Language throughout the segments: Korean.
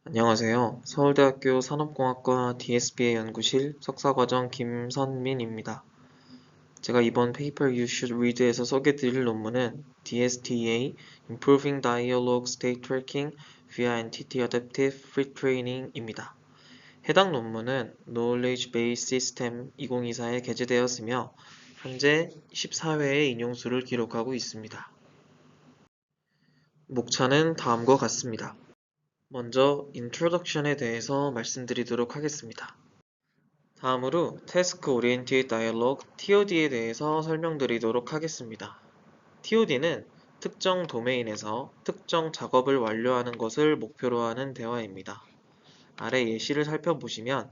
안녕하세요. 서울대학교 산업공학과 DSBA 연구실 석사과정 김선민입니다. 제가 이번 Paper You Should Read에서 소개드릴 논문은 DSTA Improving Dialogue State Tracking via Entity Adaptive Pre-training입니다. 해당 논문은 Knowledge Base System 2024에 게재되었으며 현재 14회의 인용수를 기록하고 있습니다. 목차는 다음과 같습니다. 먼저 Introduction에 대해서 말씀드리도록 하겠습니다. 다음으로 Task Oriented Dialogue TOD에 대해서 설명드리도록 하겠습니다. TOD는 특정 도메인에서 특정 작업을 완료하는 것을 목표로 하는 대화입니다. 아래 예시를 살펴보시면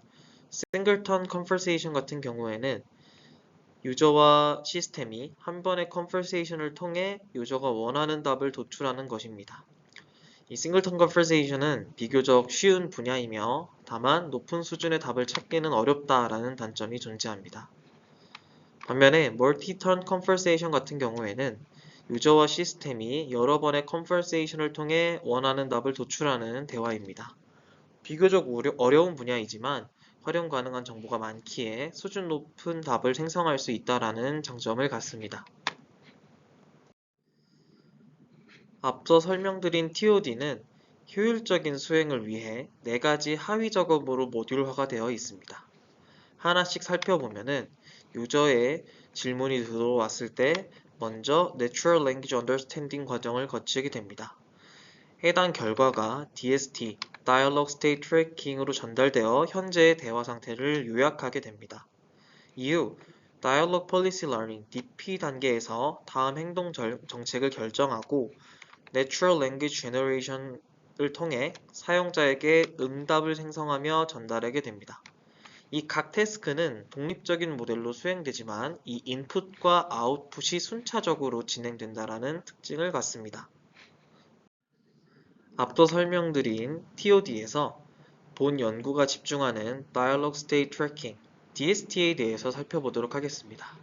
Singleton Conversation 같은 경우에는 유저와 시스템이 한 번의 컨버세이션을 통해 유저가 원하는 답을 도출하는 것입니다. 이 싱글턴 컨버세이션은 비교적 쉬운 분야이며 다만 높은 수준의 답을 찾기는 어렵다라는 단점이 존재합니다. 반면에 멀티턴 컨버세이션 같은 경우에는 유저와 시스템이 여러 번의 컨버세이션을 통해 원하는 답을 도출하는 대화입니다. 비교적 어려운 분야이지만 활용 가능한 정보가 많기에 수준 높은 답을 생성할 수 있다라는 장점을 갖습니다. 앞서 설명드린 TOD는 효율적인 수행을 위해 4가지 하위 작업으로 모듈화가 되어 있습니다. 하나씩 살펴보면은 유저의 질문이 들어왔을 때 먼저 Natural Language Understanding 과정을 거치게 됩니다. 해당 결과가 DST, Dialogue State Tracking으로 전달되어 현재의 대화 상태를 요약하게 됩니다. 이후 Dialogue Policy Learning, DP 단계에서 다음 행동 정책을 결정하고 Natural Language Generation을 통해 사용자에게 응답을 생성하며 전달하게 됩니다. 이 각 태스크는 독립적인 모델로 수행되지만 이 인풋과 아웃풋이 순차적으로 진행된다는 특징을 갖습니다. 앞서 설명드린 TOD에서 본 연구가 집중하는 Dialogue State Tracking, DST에 대해서 살펴보도록 하겠습니다.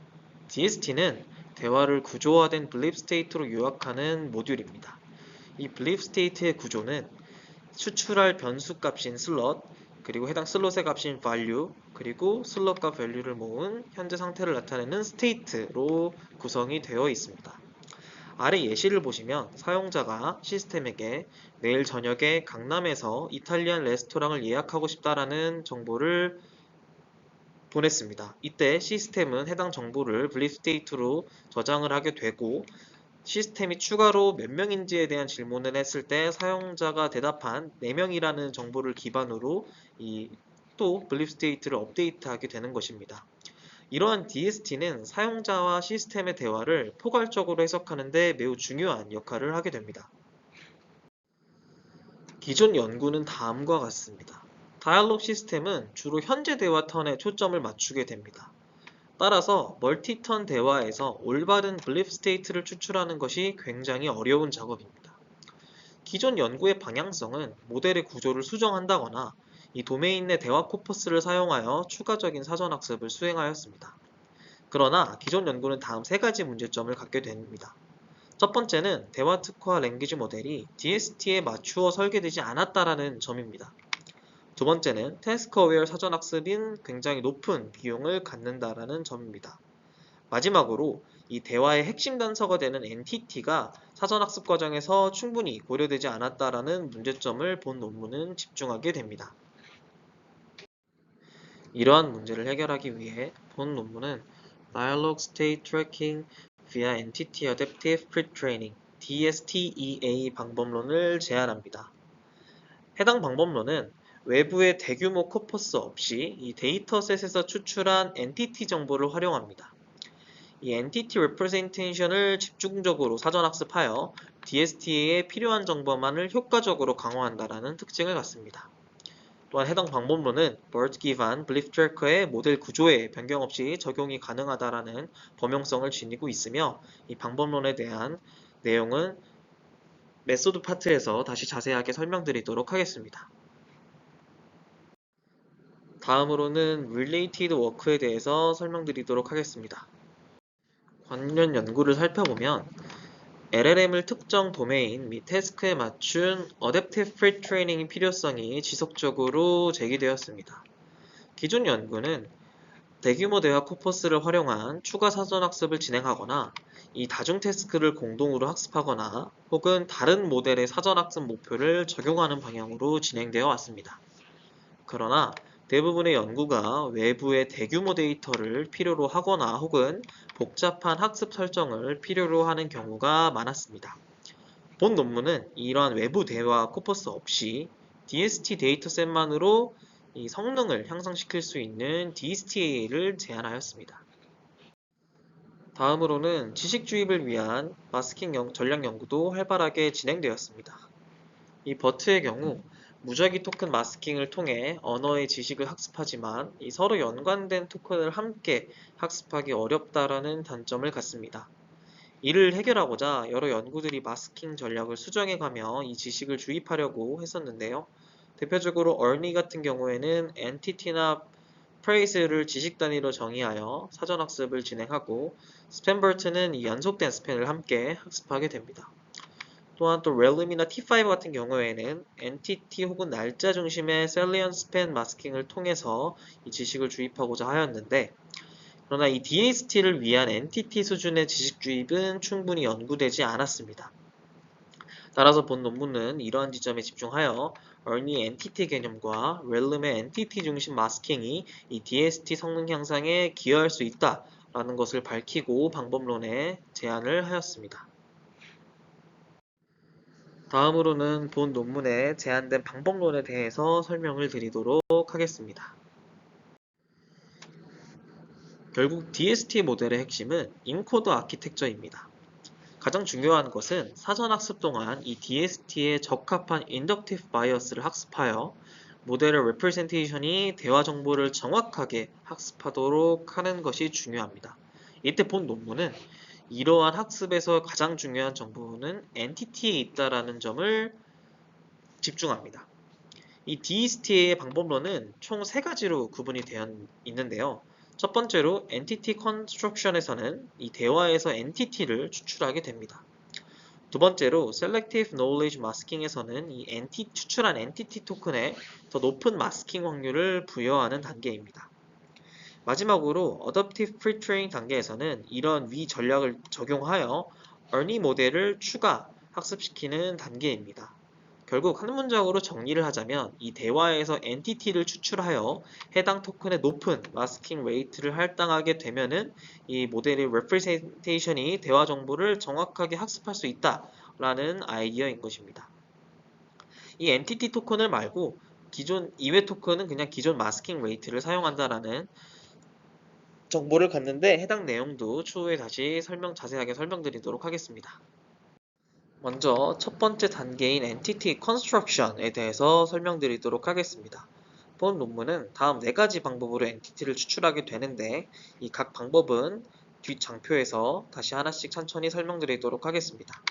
DST는 대화를 구조화된 Belief State로 요약하는 모듈입니다. 이 Belief State의 구조는 추출할 변수 값인 slot, 그리고 해당 슬롯의 값인 value, 그리고 슬롯과 value를 모은 현재 상태를 나타내는 state로 구성이 되어 있습니다. 아래 예시를 보시면 사용자가 시스템에게 내일 저녁에 강남에서 이탈리안 레스토랑을 예약하고 싶다라는 정보를 보냈습니다. 이때 시스템은 해당 정보를 belief state로 저장을 하게 되고 시스템이 추가로 몇 명인지에 대한 질문을 했을 때 사용자가 대답한 4명이라는 정보를 기반으로 또 belief state를 업데이트하게 되는 것입니다. 이러한 DST는 사용자와 시스템의 대화를 포괄적으로 해석하는 데 매우 중요한 역할을 하게 됩니다. 기존 연구는 다음과 같습니다. 다이얼로그 시스템은 주로 현재 대화 턴에 초점을 맞추게 됩니다. 따라서 멀티턴 대화에서 올바른 belief state를 추출하는 것이 굉장히 어려운 작업입니다. 기존 연구의 방향성은 모델의 구조를 수정한다거나 이 도메인 내 대화 코퍼스를 사용하여 추가적인 사전학습을 수행하였습니다. 그러나 기존 연구는 다음 3가지 문제점을 갖게 됩니다. 첫 번째는 대화 특화 랭귀지 모델이 DST에 맞추어 설계되지 않았다라는 점입니다. 두 번째는 태스크 어웨어 사전학습인 굉장히 높은 비용을 갖는다라는 점입니다. 마지막으로 이 대화의 핵심 단서가 되는 NTT가 사전학습 과정에서 충분히 고려되지 않았다라는 문제점을 본 논문은 집중하게 됩니다. 이러한 문제를 해결하기 위해 본 논문은 Dialogue State Tracking via Entity Adaptive Pre-training DSTEA 방법론을 제안합니다. 해당 방법론은 외부의 대규모 코퍼스 없이 이 데이터셋에서 추출한 엔티티 정보를 활용합니다. 이 엔티티 레프레젠테이션을 집중적으로 사전학습하여 DST에 필요한 정보만을 효과적으로 강화한다는 특징을 갖습니다. 또한 해당 방법론은 BERT 기반 Belief Tracker의 모델 구조에 변경 없이 적용이 가능하다는 범용성을 지니고 있으며 이 방법론에 대한 내용은 메소드 파트에서 다시 자세하게 설명드리도록 하겠습니다. 다음으로는 Related Work에 대해서 설명드리도록 하겠습니다. 관련 연구를 살펴보면 LLM을 특정 도메인 및 태스크에 맞춘 어댑티브 프리트레이닝의 필요성이 지속적으로 제기되었습니다. 기존 연구는 대규모 대화 코퍼스를 활용한 추가 사전 학습을 진행하거나 이 다중 태스크를 공동으로 학습하거나 혹은 다른 모델의 사전 학습 목표를 적용하는 방향으로 진행되어 왔습니다. 그러나 대부분의 연구가 외부의 대규모 데이터를 필요로 하거나 혹은 복잡한 학습 설정을 필요로 하는 경우가 많았습니다. 본 논문은 이러한 외부 대화 코퍼스 없이 DST 데이터셋만으로 이 성능을 향상시킬 수 있는 DSTA를 제안하였습니다. 다음으로는 지식 주입을 위한 마스킹 전략 연구도 활발하게 진행되었습니다. 이 버트의 경우 무작위 토큰 마스킹을 통해 언어의 지식을 학습하지만 이 서로 연관된 토큰을 함께 학습하기 어렵다라는 단점을 갖습니다. 이를 해결하고자 여러 연구들이 마스킹 전략을 수정해가며 이 지식을 주입하려고 했었는데요. 대표적으로 얼니 같은 경우에는 엔티티나 프레이즈를 지식 단위로 정의하여 사전 학습을 진행하고 스펜버트는 이 연속된 스펜을 함께 학습하게 됩니다. 또한 또 렐름이나 T5 같은 경우에는 엔티티 혹은 날짜 중심의 셀리언 스팬 마스킹을 통해서 이 지식을 주입하고자 하였는데 그러나 이 DST를 위한 엔티티 수준의 지식 주입은 충분히 연구되지 않았습니다. 따라서 본 논문은 이러한 지점에 집중하여 얼니 엔티티 개념과 렐름의 엔티티 중심 마스킹이 이 DST 성능 향상에 기여할 수 있다라는 것을 밝히고 방법론에 제안을 하였습니다. 다음으로는 본 논문에 제안된 방법론에 대해서 설명을 드리도록 하겠습니다. 결국 DST 모델의 핵심은 인코더 아키텍처입니다. 가장 중요한 것은 사전 학습 동안 이 DST에 적합한 인덕티브 바이어스를 학습하여 모델의 레프레젠테이션이 대화 정보를 정확하게 학습하도록 하는 것이 중요합니다. 이때 본 논문은 이러한 학습에서 가장 중요한 정보는 엔티티에 있다라는 점을 집중합니다. 이 DST의 방법론은 총 3가지로 구분이 되어 있는데요. 첫 번째로 엔티티 컨스트럭션에서는 이 대화에서 엔티티를 추출하게 됩니다. 두 번째로 Selective Knowledge Masking에서는 이 추출한 엔티티 토큰에 더 높은 마스킹 확률을 부여하는 단계입니다. 마지막으로 Adaptive Pre-training 단계에서는 이런 위 전략을 적용하여 ERNIE 모델을 추가 학습시키는 단계입니다. 결국 한 문장으로 정리를 하자면 이 대화에서 엔티티를 추출하여 해당 토큰의 높은 마스킹 레이트를 할당하게 되면은 이 모델의 레프레젠테이션이 대화 정보를 정확하게 학습할 수 있다라는 아이디어인 것입니다. 이 엔티티 토큰을 말고 기존 이외 토큰은 그냥 기존 마스킹 레이트를 사용한다라는 정보를 갖는데 해당 내용도 추후에 다시 자세하게 설명드리도록 하겠습니다. 먼저 첫 번째 단계인 Entity Construction에 대해서 설명드리도록 하겠습니다. 본 논문은 다음 4가지 방법으로 엔티티를 추출하게 되는데 이 각 방법은 뒷 장표에서 다시 하나씩 천천히 설명드리도록 하겠습니다.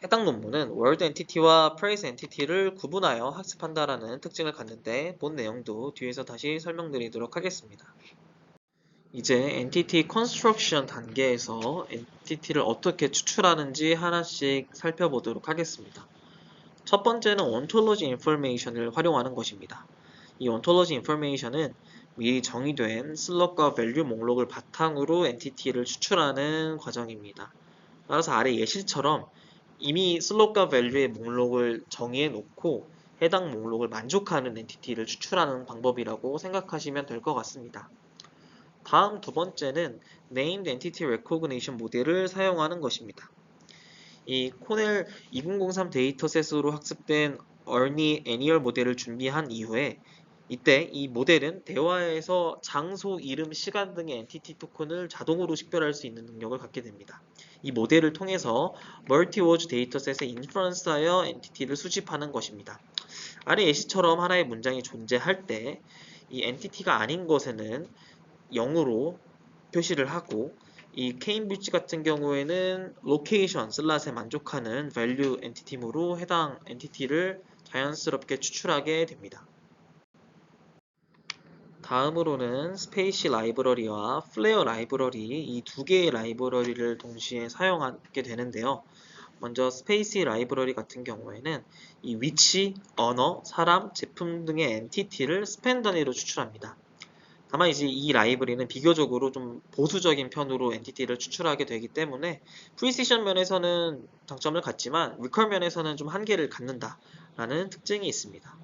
해당 논문은 Word Entity와 Phrase Entity를 구분하여 학습한다라는 특징을 갖는데 본 내용도 뒤에서 다시 설명드리도록 하겠습니다. 이제 Entity Construction 단계에서 엔티티를 어떻게 추출하는지 하나씩 살펴보도록 하겠습니다. 첫 번째는 Ontology Information을 활용하는 것입니다. 이 Ontology Information은 미리 정의된 슬롯과 밸류 목록을 바탕으로 엔티티를 추출하는 과정입니다. 따라서 아래 예시처럼 이미 슬롯과 밸류의 목록을 정의해 놓고 해당 목록을 만족하는 엔티티를 추출하는 방법이라고 생각하시면 될 것 같습니다. 다음 두 번째는 Named Entity Recognition 모델을 사용하는 것입니다. 이 코넬 2003 데이터셋으로 학습된 ERNIE 애니얼 모델을 준비한 이후에 이때 이 모델은 대화에서 장소, 이름, 시간 등의 엔티티 토큰을 자동으로 식별할 수 있는 능력을 갖게 됩니다. 이 모델을 통해서 멀티워즈 데이터셋에 인퍼런스하여 엔티티를 수집하는 것입니다. 아래 예시처럼 하나의 문장이 존재할 때 이 엔티티가 아닌 것에는 0으로 표시를 하고 이 케임브리지 같은 경우에는 로케이션 슬롯에 만족하는 value 엔티티므로 해당 엔티티를 자연스럽게 추출하게 됩니다. 다음으로는 스페이시 라이브러리와 플레어 라이브러리 이 두 개의 라이브러리를 동시에 사용하게 되는데요. 먼저 스페이시 라이브러리 같은 경우에는 이 위치, 언어, 사람, 제품 등의 엔티티를 스팬 단위로 추출합니다. 다만 이제 이 라이브러리는 비교적으로 좀 보수적인 편으로 엔티티를 추출하게 되기 때문에 프리시션 면에서는 장점을 갖지만 리컬 면에서는 좀 한계를 갖는다라는 특징이 있습니다.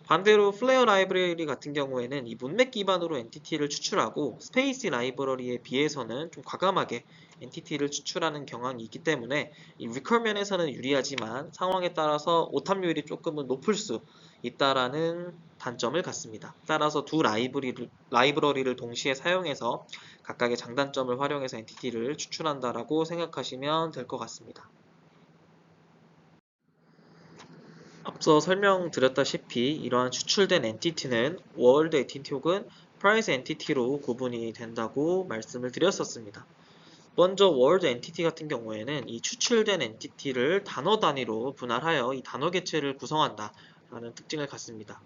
반대로 플레어 라이브러리 같은 경우에는 이 문맥 기반으로 엔티티를 추출하고 스페이시 라이브러리에 비해서는 좀 과감하게 엔티티를 추출하는 경향이 있기 때문에 이 리컬 면에서는 유리하지만 상황에 따라서 오탑률이 조금은 높을 수 있다라는 단점을 갖습니다. 따라서 두 라이브러리를 동시에 사용해서 각각의 장단점을 활용해서 엔티티를 추출한다라고 생각하시면 될 것 같습니다. 앞서 설명드렸다시피 이러한 추출된 엔티티는 월드 엔티티 혹은 프라이스 엔티티로 구분이 된다고 말씀을 드렸었습니다. 먼저 월드 엔티티 같은 경우에는 이 추출된 엔티티를 단어 단위로 분할하여 이 단어 개체를 구성한다 라는 특징을 갖습니다.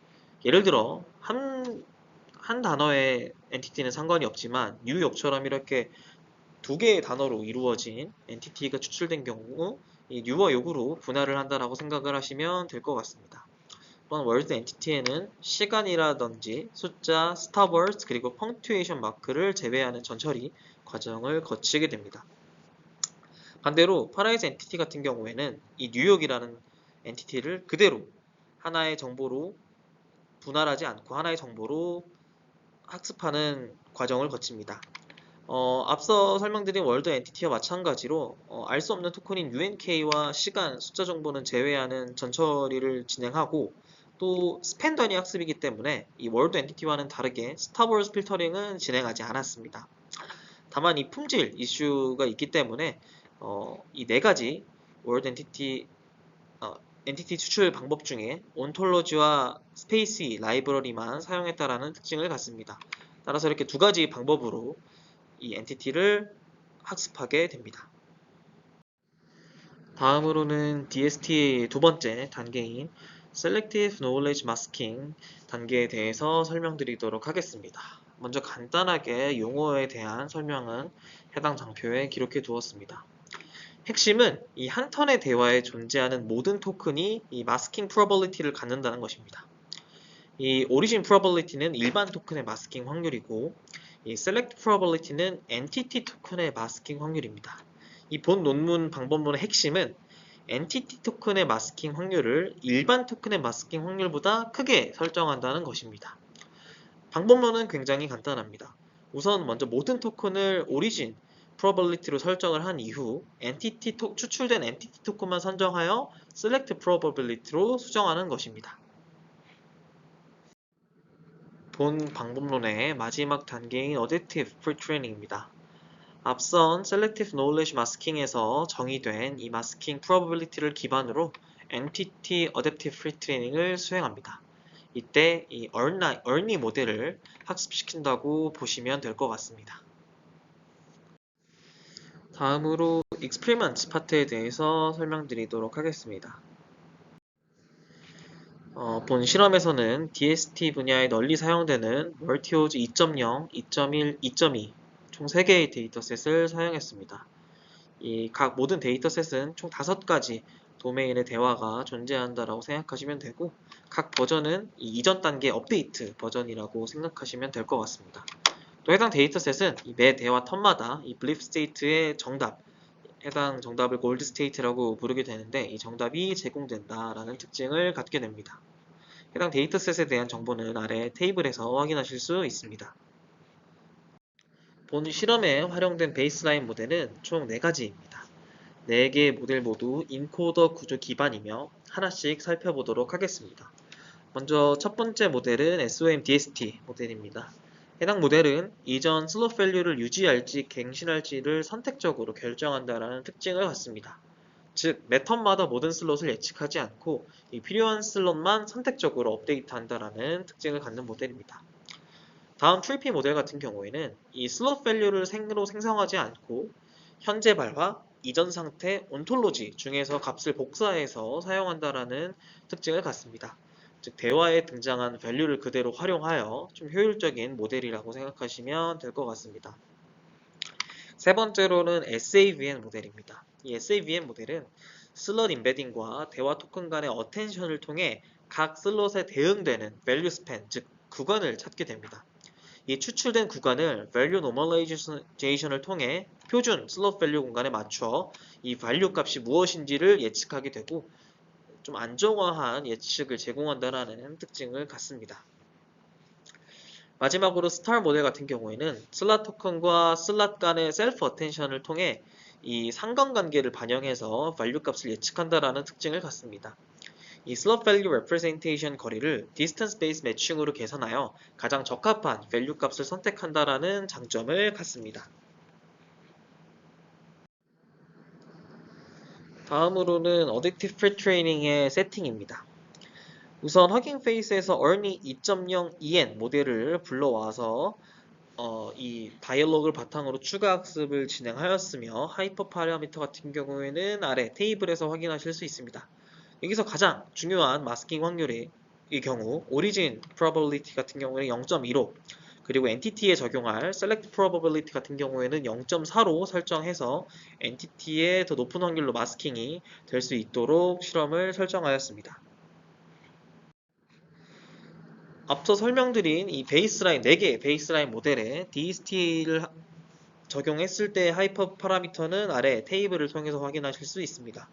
예를 들어 한 단어의 엔티티는 상관이 없지만 뉴욕처럼 이렇게 두 개의 단어로 이루어진 엔티티가 추출된 경우 이 뉴와 욕으로 분할을 한다라고 생각을 하시면 될 것 같습니다. 또한 월드 엔티티에는 시간이라든지 숫자, 스탑워드 그리고 펑투에이션 마크를 제외하는 전처리 과정을 거치게 됩니다. 반대로 파라이즈 엔티티 같은 경우에는 이 뉴욕이라는 엔티티를 그대로 하나의 정보로 분할하지 않고 하나의 정보로 학습하는 과정을 거칩니다. 앞서 설명드린 월드 엔티티와 마찬가지로 알 수 없는 토큰인 UNK와 시간, 숫자 정보는 제외하는 전처리를 진행하고 또 스팬 단위 학습이기 때문에 이 월드 엔티티와는 다르게 스타워즈 필터링은 진행하지 않았습니다. 다만 이 품질 이슈가 있기 때문에 이 네 가지 월드 엔티티 추출 방법 중에 온톨로지와 스페이시 라이브러리만 사용했다라는 특징을 갖습니다. 따라서 이렇게 두 가지 방법으로 이 엔티티를 학습하게 됩니다. 다음으로는 DST의 두 번째 단계인 Selective Knowledge Masking 단계에 대해서 설명드리도록 하겠습니다. 먼저 간단하게 용어에 대한 설명은 해당 장표에 기록해 두었습니다. 핵심은 이 한 턴의 대화에 존재하는 모든 토큰이 이 마스킹 프로버빌리티를 갖는다는 것입니다. 이 오리진 프로버빌리티는 일반 토큰의 마스킹 확률이고 이 select probability는 entity 토큰의 마스킹 확률입니다. 이 본 논문 방법론의 핵심은 entity 토큰의 마스킹 확률을 일반 토큰의 마스킹 확률보다 크게 설정한다는 것입니다. 방법론은 굉장히 간단합니다. 우선 먼저 모든 토큰을 origin probability로 설정을 한 이후 추출된 entity 토큰만 선정하여 select probability로 수정하는 것입니다. 본 방법론의 마지막 단계인 Additive Pre-training입니다. 앞선 Selective Knowledge Masking에서 정의된 이 마스킹 Probability를 기반으로 Entity Adaptive Pre-training을 수행합니다. 이때 이 ERNIE 모델을 학습시킨다고 보시면 될 것 같습니다. 다음으로 Experiment 파트에 대해서 설명드리도록 하겠습니다. 본 실험에서는 DST 분야에 널리 사용되는 멀티오즈 2.0, 2.1, 2.2 총 3개의 데이터셋을 사용했습니다. 이 각 모든 데이터셋은 총 5가지 도메인의 대화가 존재한다라고 생각하시면 되고 각 버전은 이 이전 단계 업데이트 버전이라고 생각하시면 될 것 같습니다. 또 해당 데이터셋은 매 대화 턴마다 이 블립 스테이트의 해당 정답을 골드 스테이트라고 부르게 되는데 이 정답이 제공된다라는 특징을 갖게 됩니다. 해당 데이터셋에 대한 정보는 아래 테이블에서 확인하실 수 있습니다. 본 실험에 활용된 베이스라인 모델은 총 4가지입니다. 4개의 모델 모두 인코더 구조 기반이며 하나씩 살펴보도록 하겠습니다. 먼저 첫 번째 모델은 SOM-DST 모델입니다. 해당 모델은 이전 슬롯 밸류를 유지할지 갱신할지를 선택적으로 결정한다는 특징을 갖습니다. 즉, 매 턴마다 모든 슬롯을 예측하지 않고 필요한 슬롯만 선택적으로 업데이트한다는 특징을 갖는 모델입니다. 다음 트리피 모델 같은 경우에는 이 슬롯 밸류를 생으로 생성하지 않고 현재 발화, 이전 상태, 온톨로지 중에서 값을 복사해서 사용한다는 특징을 갖습니다. 즉 대화에 등장한 value를 그대로 활용하여 좀 효율적인 모델이라고 생각하시면 될 것 같습니다. 세 번째로는 SAVN 모델입니다. 이 SAVN 모델은 슬롯 임베딩과 대화 토큰 간의 어텐션을 통해 각 슬롯에 대응되는 value span, 즉 구간을 찾게 됩니다. 이 추출된 구간을 value normalization을 통해 표준 슬롯 밸류 공간에 맞춰 이 value 값이 무엇인지를 예측하게 되고 좀 안정화한 예측을 제공한다는 특징을 갖습니다. 마지막으로 스타 모델 같은 경우에는 슬롯 토큰과 슬롯 간의 셀프 어텐션을 통해 이 상관관계를 반영해서 value 값을 예측한다는 특징을 갖습니다. 이 슬롯 밸류 레프레젠테이션 거리를 디스턴스 베이스 매칭으로 계산하여 가장 적합한 밸류 값을 선택한다는 장점을 갖습니다. 다음으로는 어댑티브 프리트레이닝의 세팅입니다. 우선 허깅 페이스에서 earny 2.0 EN 모델을 불러와서 이 다이얼로그를 바탕으로 추가 학습을 진행하였으며 하이퍼 파라미터 같은 경우에는 아래 테이블에서 확인하실 수 있습니다. 여기서 가장 중요한 마스킹 확률의 경우 오리진 probability 같은 경우에는 0.15 그리고 엔티티에 적용할 select probability 같은 경우에는 0.4로 설정해서 엔티티의 더 높은 확률로 마스킹이 될 수 있도록 실험을 설정하였습니다. 앞서 설명드린 이 베이스라인 4개의 베이스라인 모델에 DST를 적용했을 때 하이퍼 파라미터는 아래 테이블을 통해서 확인하실 수 있습니다.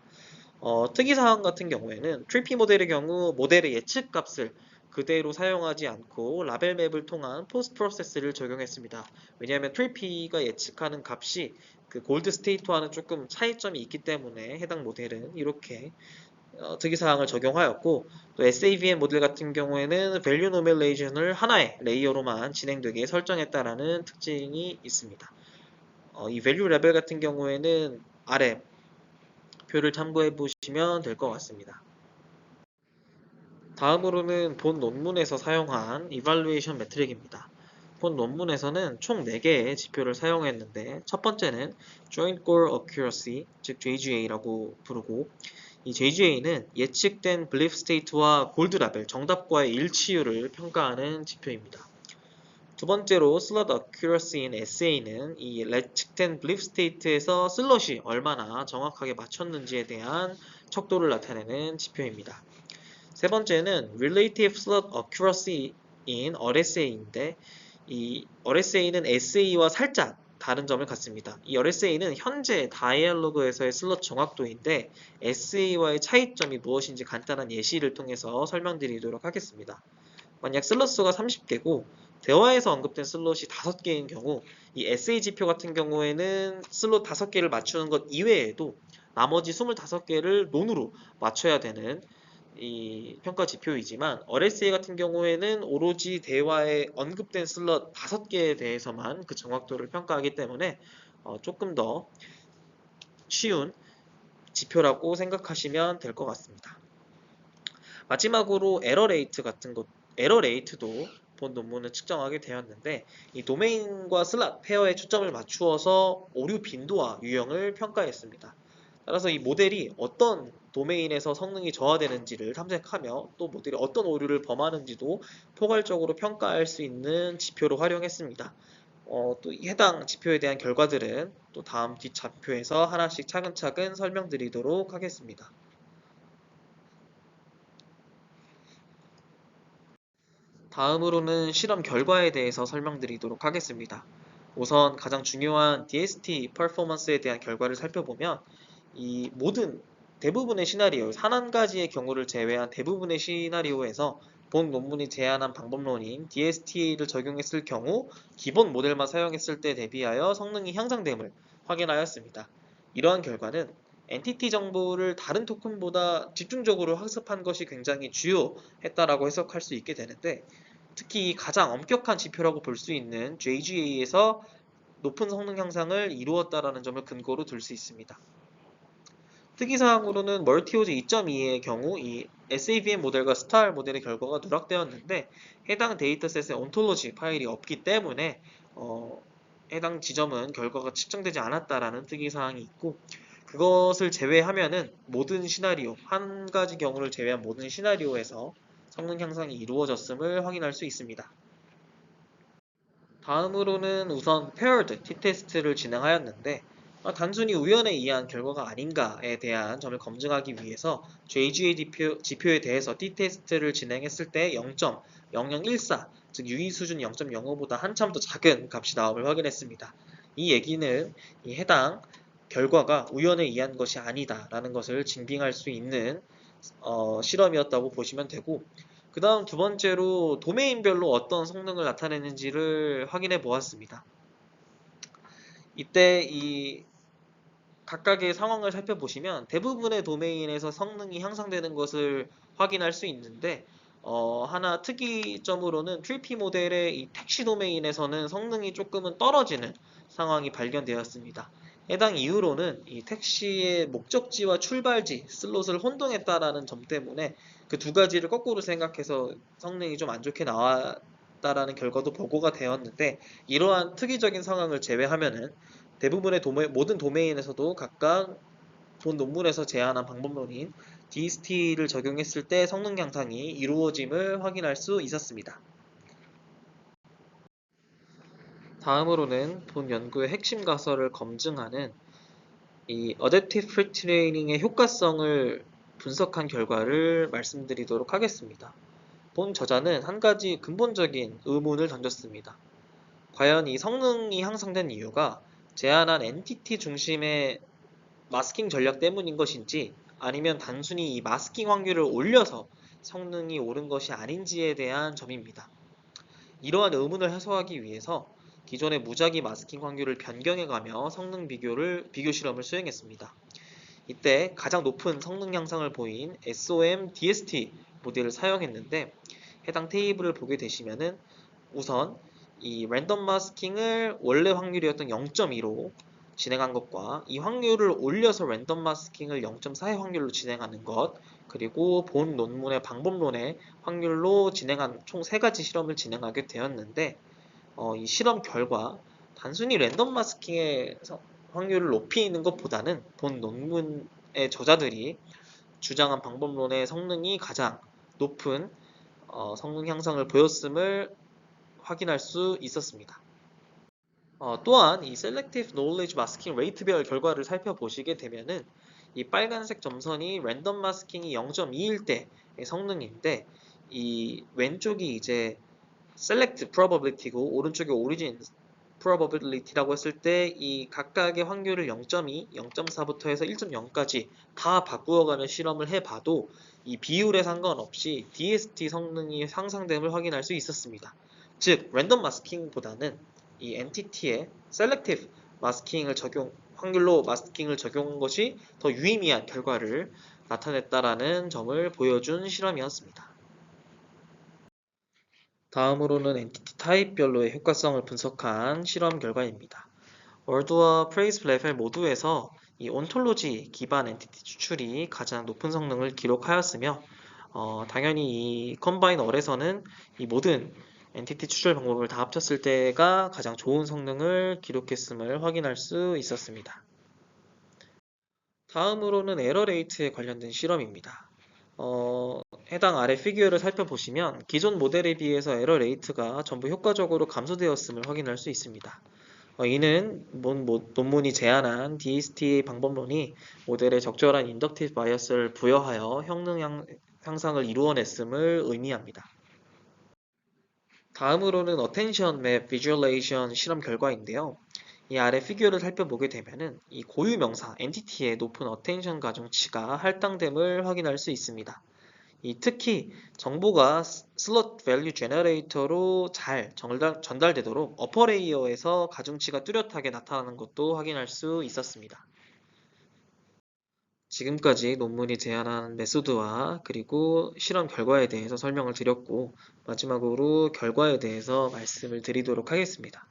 특이사항 같은 경우에는 트리피 모델의 경우 모델의 예측 값을 그대로 사용하지 않고 라벨 맵을 통한 포스트 프로세스를 적용했습니다. 왜냐하면 트리피가 예측하는 값이 그 골드 스테이트와는 조금 차이점이 있기 때문에 해당 모델은 이렇게 특이사항을 적용하였고 또 SAVN 모델 같은 경우에는 value normalization을 하나의 레이어로만 진행되게 설정했다라는 특징이 있습니다. 이 value 레벨 같은 경우에는 아래 표를 참고해 보시면 될 것 같습니다. 다음으로는 본 논문에서 사용한 evaluation 매트릭입니다. 본 논문에서는 총 4개의 지표를 사용했는데 첫 번째는 Joint Goal Accuracy, 즉 JGA라고 부르고 이 JGA는 예측된 belief state와 골드 라벨, 정답과의 일치율을 평가하는 지표입니다. 두 번째로 slot accuracy인 SA는 이 예측된 belief state에서 슬롯이 얼마나 정확하게 맞췄는지에 대한 척도를 나타내는 지표입니다. 세 번째는 relative slot accuracy인 RSA인데 이 RSA는 SA와 살짝 다른 점을 갖습니다. 이 RSA는 현재 다이얼로그에서의 슬롯 정확도인데 SA와의 차이점이 무엇인지 간단한 예시를 통해서 설명드리도록 하겠습니다. 만약 슬롯 수가 30개고 대화에서 언급된 슬롯이 5개인 경우 이 SA 지표 같은 경우에는 슬롯 5개를 맞추는 것 이외에도 나머지 25개를 논으로 맞춰야 되는 이 평가 지표이지만 RSA 같은 경우에는 오로지 대화에 언급된 슬롯 5개에 대해서만 그 정확도를 평가하기 때문에 조금 더 쉬운 지표라고 생각하시면 될 것 같습니다. 마지막으로 에러 레이트도 본 논문을 측정하게 되었는데 이 도메인과 슬롯 페어에 초점을 맞추어서 오류 빈도와 유형을 평가했습니다. 따라서 이 모델이 어떤 도메인에서 성능이 저하되는지를 탐색하며 또 모델이 어떤 오류를 범하는지도 포괄적으로 평가할 수 있는 지표로 활용했습니다. 또 해당 지표에 대한 결과들은 또 다음 뒷좌표에서 하나씩 차근차근 설명드리도록 하겠습니다. 다음으로는 실험 결과에 대해서 설명드리도록 하겠습니다. 우선 가장 중요한 DST 퍼포먼스에 대한 결과를 살펴보면 이 모든 대부분의 시나리오, 41가지의 경우를 제외한 대부분의 시나리오에서 본 논문이 제안한 방법론인 DST를 적용했을 경우 기본 모델만 사용했을 때 대비하여 성능이 향상됨을 확인하였습니다. 이러한 결과는 엔티티 정보를 다른 토큰보다 집중적으로 학습한 것이 굉장히 주요했다라고 해석할 수 있게 되는데 특히 가장 엄격한 지표라고 볼 수 있는 JGA에서 높은 성능 향상을 이루었다라는 점을 근거로 들 수 있습니다. 특이사항으로는 멀티오즈 2.2의 경우 이 SAVM 모델과 스타일 모델의 결과가 누락되었는데 해당 데이터셋에 온톨로지 파일이 없기 때문에 해당 지점은 결과가 측정되지 않았다라는 특이사항이 있고 그것을 제외하면은 모든 시나리오, 한 가지 경우를 제외한 모든 시나리오에서 성능 향상이 이루어졌음을 확인할 수 있습니다. 다음으로는 우선 paired t-테스트를 진행하였는데 단순히 우연에 의한 결과가 아닌가에 대한 점을 검증하기 위해서 JGA 지표에 대해서 t-테스트를 진행했을 때 0.0014, 즉 유의 수준 0.05보다 한참 더 작은 값이 나옴을 확인했습니다. 이 얘기는 이 해당 결과가 우연에 의한 것이 아니다라는 것을 증빙할 수 있는 실험이었다고 보시면 되고, 그 다음 두 번째로 도메인별로 어떤 성능을 나타내는지를 확인해 보았습니다. 이때 이 각각의 상황을 살펴보시면 대부분의 도메인에서 성능이 향상되는 것을 확인할 수 있는데, 하나 특이점으로는 트리피 모델의 이 택시 도메인에서는 성능이 조금은 떨어지는 상황이 발견되었습니다. 해당 이유로는 이 택시의 목적지와 출발지, 슬롯을 혼동했다라는 점 때문에 그 두 가지를 거꾸로 생각해서 성능이 좀 안 좋게 나왔다라는 결과도 보고가 되었는데, 이러한 특이적인 상황을 제외하면은 대부분의 모든 도메인에서도 각각 본 논문에서 제안한 방법론인 DST를 적용했을 때 성능 향상이 이루어짐을 확인할 수 있었습니다. 다음으로는 본 연구의 핵심 가설을 검증하는 이 Adaptive Pre-training의 효과성을 분석한 결과를 말씀드리도록 하겠습니다. 본 저자는 한 가지 근본적인 의문을 던졌습니다. 과연 이 성능이 향상된 이유가 제안한 엔티티 중심의 마스킹 전략 때문인 것인지, 아니면 단순히 이 마스킹 확률을 올려서 성능이 오른 것이 아닌지에 대한 점입니다. 이러한 의문을 해소하기 위해서 기존의 무작위 마스킹 확률을 변경해가며 성능 비교 실험을 수행했습니다. 이때 가장 높은 성능 향상을 보인 SOM DST 모델을 사용했는데, 해당 테이블을 보게 되시면은 우선 이 랜덤 마스킹을 원래 확률이었던 0.2로 진행한 것과 이 확률을 올려서 랜덤 마스킹을 0.4의 확률로 진행하는 것, 그리고 본 논문의 방법론의 확률로 진행한 총 3가지 실험을 진행하게 되었는데, 이 실험 결과 단순히 랜덤 마스킹의 확률을 높이는 것보다는 본 논문의 저자들이 주장한 방법론의 성능이 가장 높은 성능 향상을 보였음을 확인할 수 있었습니다. 또한 이 Selective Knowledge Masking Rate별 결과를 살펴보시게 되면은 이 빨간색 점선이 랜덤 마스킹이 0.2일 때의 성능인데, 이 왼쪽이 이제 Select Probability고 오른쪽이 Origin Probability라고 했을 때 이 각각의 확률을 0.2, 0.4부터 해서 1.0까지 다 바꾸어가며 실험을 해봐도 이 비율에 상관없이 DST 성능이 향상됨을 확인할 수 있었습니다. 즉, 랜덤 마스킹보다는 이 엔티티에 셀렉티브 마스킹을 확률로 마스킹을 적용한 것이 더 유의미한 결과를 나타냈다라는 점을 보여준 실험이었습니다. 다음으로는 엔티티 타입별로의 효과성을 분석한 실험 결과입니다. 월드와 프레이즈 레벨 모두에서 이 온톨로지 기반 엔티티 추출이 가장 높은 성능을 기록하였으며, 당연히 이 컴바이너얼에서는 이 모든 엔티티 추출 방법을 다 합쳤을 때가 가장 좋은 성능을 기록했음을 확인할 수 있었습니다. 다음으로는 에러 레이트에 관련된 실험입니다. 해당 아래 피규어를 살펴보시면 기존 모델에 비해서 에러 레이트가 전부 효과적으로 감소되었음을 확인할 수 있습니다. 이는 논문이 제안한 DST 방법론이 모델에 적절한 인덕티브 바이어스를 부여하여 성능 향상을 이루어냈음을 의미합니다. 다음으로는 Attention Map Visualization 실험 결과인데요. 이 아래 피규어를 살펴보게 되면은 이 고유 명사 엔티티의 높은 어텐션 가중치가 할당됨을 확인할 수 있습니다. 특히 정보가 슬롯 밸류 제너레이터로 잘 전달되도록 어퍼 레이어에서 가중치가 뚜렷하게 나타나는 것도 확인할 수 있었습니다. 지금까지 논문이 제안한 메소드와 그리고 실험 결과에 대해서 설명을 드렸고, 마지막으로 결과에 대해서 말씀을 드리도록 하겠습니다.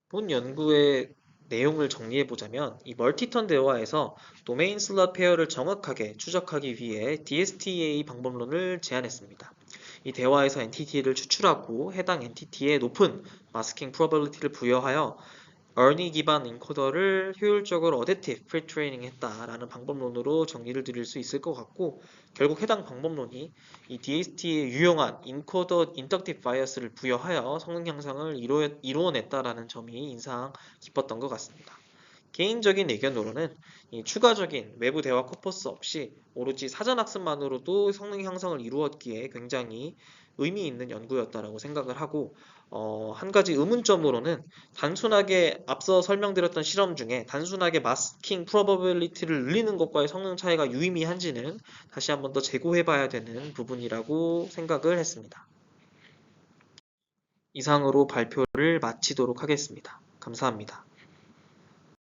본 연구의 내용을 정리해보자면, 이 멀티턴 대화에서 도메인 슬롯 페어를 정확하게 추적하기 위해 DSTA 방법론을 제안했습니다. 이 대화에서 엔티티를 추출하고 해당 엔티티에 높은 마스킹 프로버빌리티를 부여하여 ERNIE 기반 인코더를 효율적으로 어댑티브 프리트레이닝 했다라는 방법론으로 정리를 드릴 수 있을 것 같고, 결국 해당 방법론이 이 DST에 유용한 인코더 인덕티브 바이어스를 부여하여 성능 향상을 이루어냈다라는 점이 인상 깊었던 것 같습니다. 개인적인 의견으로는 이 추가적인 외부 대화 코퍼스 없이 오로지 사전 학습만으로도 성능 향상을 이루었기에 굉장히 의미 있는 연구였다라고 생각을 하고, 한 가지 의문점으로는 단순하게 앞서 설명드렸던 실험 중에 단순하게 마스킹 프로버빌리티를 늘리는 것과의 성능 차이가 유의미한지는 다시 한번 더 재고해봐야 되는 부분이라고 생각을 했습니다. 이상으로 발표를 마치도록 하겠습니다. 감사합니다.